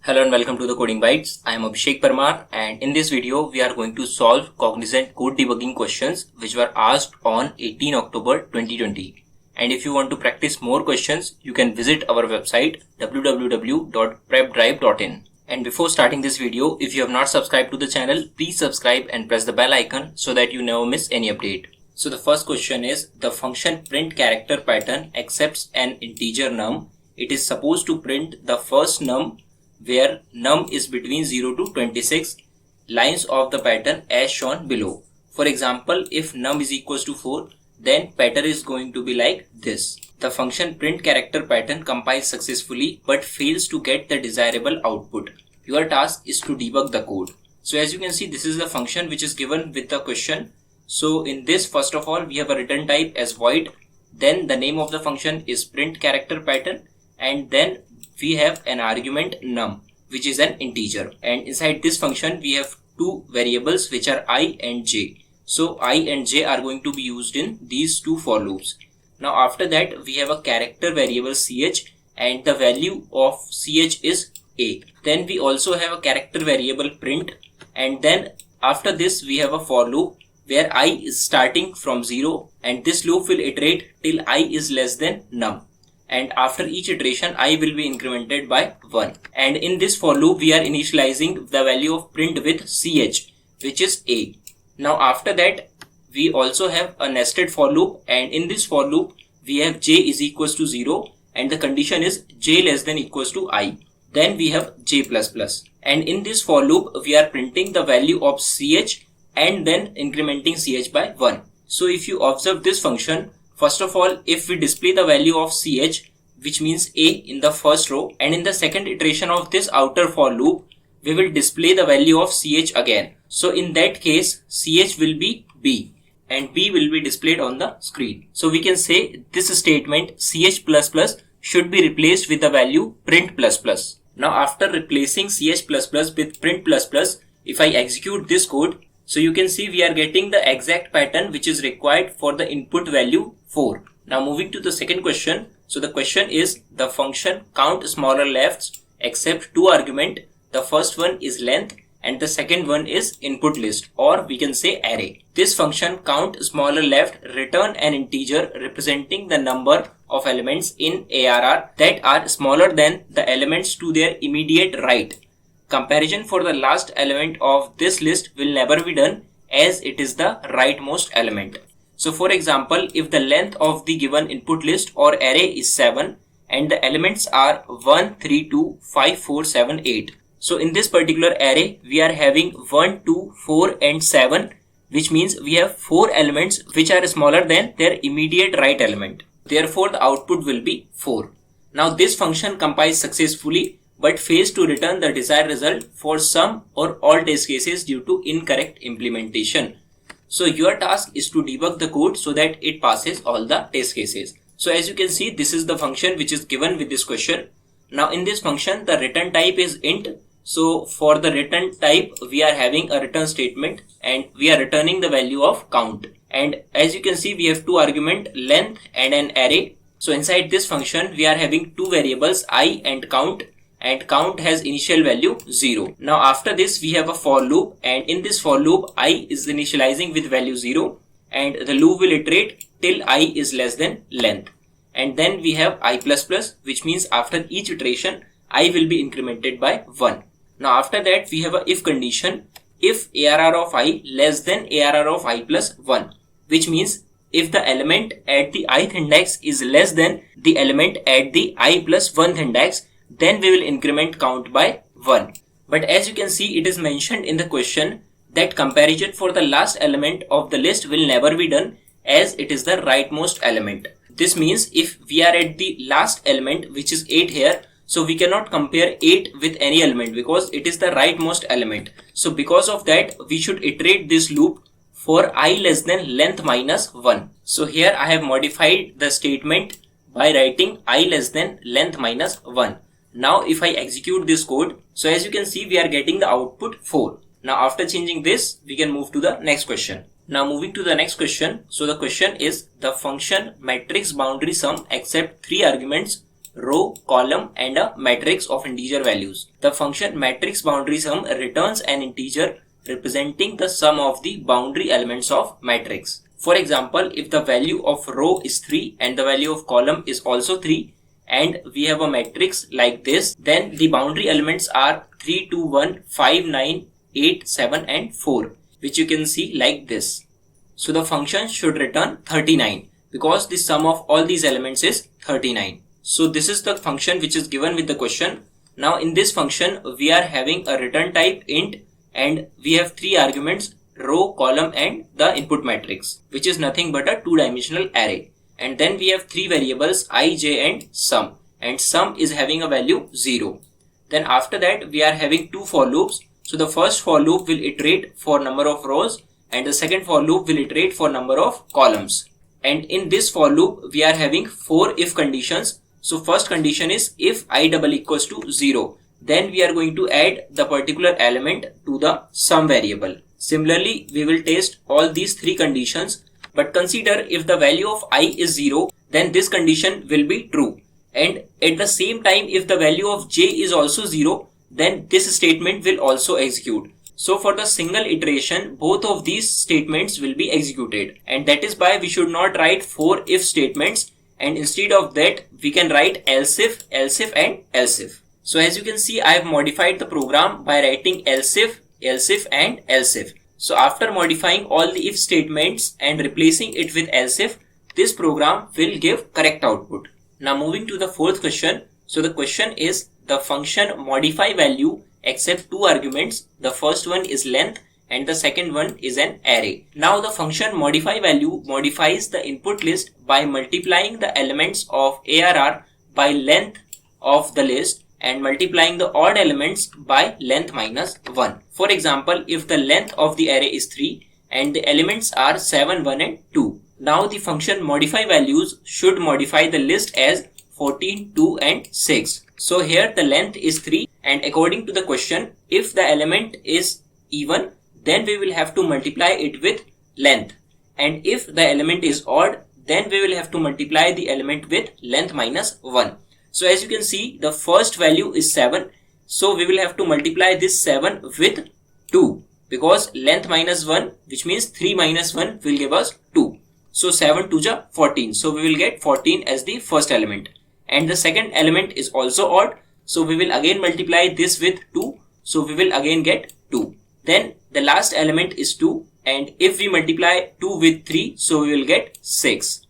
Hello and welcome to the Coding Bytes. I am Abhishek Parmar, and in this video we are going to solve Cognizant code debugging questions which were asked on 18 October 2020. And if you want to practice more questions, you can visit our website www.prepdrive.in. And before starting this video, if you have not subscribed to the channel, please subscribe and press the bell icon so that you never miss any update. So the first question is, the function print character pattern accepts an integer num. It is supposed to print the first num where num is between 0 to 26 lines of the pattern as shown below. For example, if num is equals to 4, then pattern is going to be like this. The function print character pattern compiles successfully but fails to get the desirable output. Your task is to debug the code. So as you can see, this is the function which is given with the question. So in this, first of all, we have a return type as void. Then the name of the function is print character pattern, and then we have an argument num, which is an integer, and inside this function we have two variables which are I and j. So I and j are going to be used in these two for loops. Now after that we have a character variable ch, and the value of ch is a. Then we also have a character variable print, and then after this we have a for loop where I is starting from 0, and this loop will iterate till I is less than num. And after each iteration I will be incremented by 1, and in this for loop we are initializing the value of print with ch, which is a. Now after that we also have a nested for loop, and in this for loop we have j is equals to 0 and the condition is j less than equals to I. Then we have j++, and in this for loop we are printing the value of ch and then incrementing ch by 1. So if you observe this function, first of all, if we display the value of ch, which means a, in the first row, and in the second iteration of this outer for loop, we will display the value of ch again. So in that case, ch will be b, and b will be displayed on the screen. So we can say this statement ch++ should be replaced with the value print++. Now after replacing ch++ with print++, if I execute this code, so you can see we are getting the exact pattern which is required for the input value 4. Now moving to the second question. So the question is, the function count smaller lefts accept two arguments. The first one is length and the second one is input list, or we can say array. This function count smaller left return an integer representing the number of elements in ARR that are smaller than the elements to their immediate right. Comparison for the last element of this list will never be done as it is the rightmost element. So for example, if the length of the given input list or array is 7 and the elements are 1, 3, 2, 5, 4, 7, 8. So in this particular array, we are having 1, 2, 4 and 7, which means we have 4 elements which are smaller than their immediate right element. Therefore, the output will be 4. Now this function compiles successfully but fails to return the desired result for some or all test cases due to incorrect implementation. So your task is to debug the code so that it passes all the test cases. So as you can see, this is the function which is given with this question. Now in this function, the return type is int. So for the return type, we are having a return statement and we are returning the value of count. And as you can see, we have two arguments, length and an array. So inside this function, we are having two variables, I and count has initial value 0. Now after this we have a for loop, and in this for loop I is initializing with value 0 and the loop will iterate till I is less than length. And then we have I++, which means after each iteration I will be incremented by 1. Now after that we have a if condition, if ARR of I less than ARR of I plus 1, which means if the element at the ith index is less than the element at the I plus 1th index, then we will increment count by 1. But as you can see, it is mentioned in the question that comparison for the last element of the list will never be done as it is the rightmost element. This means if we are at the last element, which is 8 here, so we cannot compare 8 with any element because it is the rightmost element. So because of that, we should iterate this loop for I less than length minus 1. So here I have modified the statement by writing I less than length minus 1. Now if I execute this code, so as you can see we are getting the output 4. Now after changing this, we can move to the next question. Now moving to the next question. So the question is, the function matrix boundary sum accept 3 arguments row, column and a matrix of integer values. The function matrix boundary sum returns an integer representing the sum of the boundary elements of matrix. For example, if the value of row is 3 and the value of column is also 3 and we have a matrix like this, then the boundary elements are 3, 2, 1, 5, 9, 8, 7 and 4, which you can see like this. So the function should return 39 because the sum of all these elements is 39. So this is the function which is given with the question. Now in this function we are having a return type int and we have 3 arguments, row, column and the input matrix, which is nothing but a 2-dimensional array. And then we have 3 variables I, j and sum is having a value 0. Then after that we are having 2 for loops. So the first for loop will iterate for number of rows and the second for loop will iterate for number of columns. And in this for loop we are having 4 if conditions. So first condition is if I double equals to 0, then we are going to add the particular element to the sum variable. Similarly, we will test all these 3 conditions, but consider if the value of I is 0, then this condition will be true. And at the same time, if the value of j is also 0, then this statement will also execute. So for the single iteration, both of these statements will be executed. And that is why we should not write 4 if statements, and instead of that we can write else if and else if. So as you can see, I have modified the program by writing else if and else if. So after modifying all the if statements and replacing it with else if, this program will give correct output. Now moving to the fourth question. So the question is the function modify value accept 2 arguments. The first one is length and the second one is an array. Now the function modify value modifies the input list by multiplying the elements of ARR by length of the list and multiplying the odd elements by length minus 1. For example, if the length of the array is 3 and the elements are 7, 1 and 2. Now the function modify values should modify the list as 14, 2 and 6. So here the length is 3 and according to the question, if the element is even, then we will have to multiply it with length. And if the element is odd, then we will have to multiply the element with length minus 1. So as you can see, the first value is 7. So we will have to multiply this 7 with 2 because length minus 1, which means 3 minus 1 will give us 2. So 7 to the 14. So we will get 14 as the first element. And the second element is also odd. So we will again multiply this with 2. So we will again get 2. Then the last element is 2. And if we multiply 2 with 3, so we will get 6.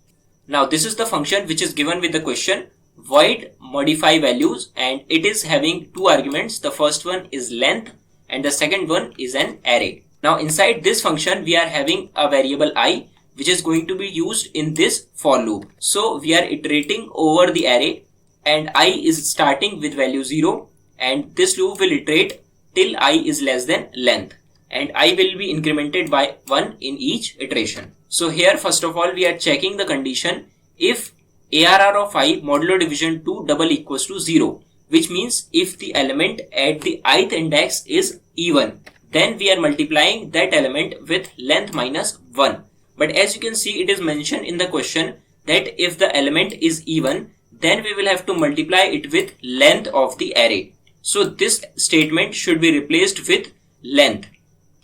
Now this is the function which is given with the question void modify values, and it is having 2 arguments. The first one is length and the second one is an array. Now inside this function we are having a variable I which is going to be used in this for loop. So we are iterating over the array and I is starting with value 0 and this loop will iterate till I is less than length and I will be incremented by 1 in each iteration. So here first of all we are checking the condition if ARR of I modulo division 2 double equals to 0, which means if the element at the ith index is even, then we are multiplying that element with length minus 1. But as you can see, it is mentioned in the question that if the element is even, then we will have to multiply it with length of the array. So this statement should be replaced with length.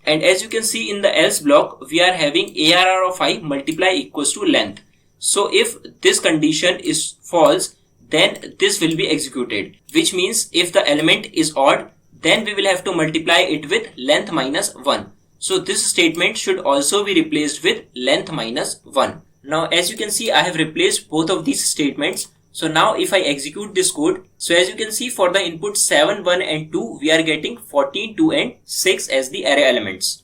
And as you can see in the else block, we are having ARR of I multiply equals to length. So if this condition is false, then this will be executed, which means if the element is odd, then we will have to multiply it with length minus 1. So this statement should also be replaced with length minus 1. Now as you can see, I have replaced both of these statements. So now if I execute this code, so as you can see for the input 7, 1 and 2, we are getting 14, 2 and 6 as the array elements.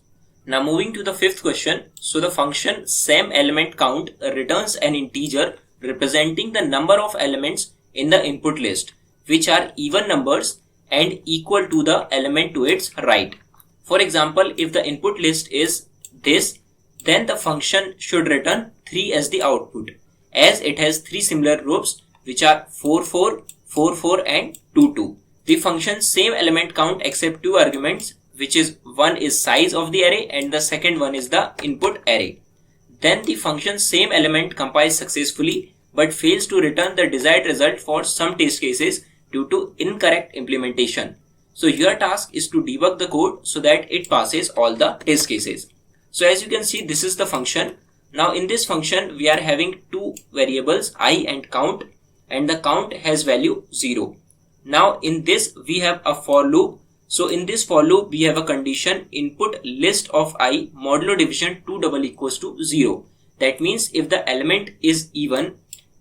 Now moving to the fifth question. So the function same element count returns an integer representing the number of elements in the input list, which are even numbers and equal to the element to its right. For example, if the input list is this, then the function should return 3 as the output, as it has 3 similar groups which are 4, 4, 4, 4 and 2, 2. The function same element count accept 2 arguments, which is one is size of the array and the second one is the input array. Then the function same element compiles successfully but fails to return the desired result for some test cases due to incorrect implementation. So your task is to debug the code so that it passes all the test cases. So as you can see, this is the function. Now in this function, we are having two variables, I and count, and the count has value 0. Now in this, we have a for loop. So in this for loop, we have a condition input list of I modulo division 2 double equals to 0. That means if the element is even,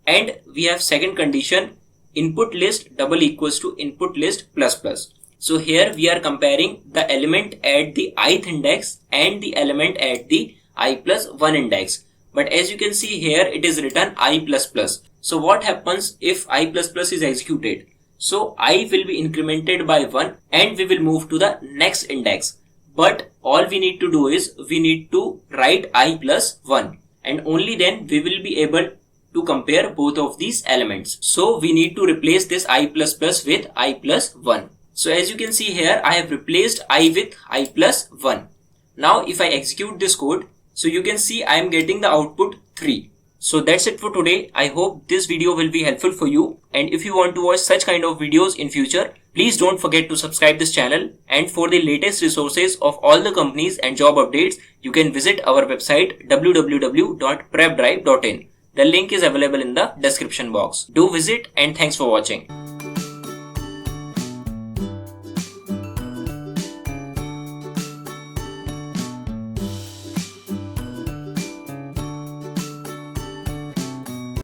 and we have second condition input list double equals to input list plus plus. So here we are comparing the element at the ith index and the element at the I plus 1 index. But as you can see here, it is written I plus plus. So what happens if I plus plus is executed? So I will be incremented by 1 and we will move to the next index. But all we need to do is we need to write I plus 1, and only then we will be able to compare both of these elements. So we need to replace this I plus plus with I plus 1. So as you can see here, I have replaced I with I plus 1. Now if I execute this code, so you can see I am getting the output 3. So that's it for today. I hope this video will be helpful for you. And if you want to watch such kind of videos in future, please don't forget to subscribe this channel. And for the latest resources of all the companies and job updates, you can visit our website www.prepdrive.in. The link is available in the description box. Do visit, and thanks for watching.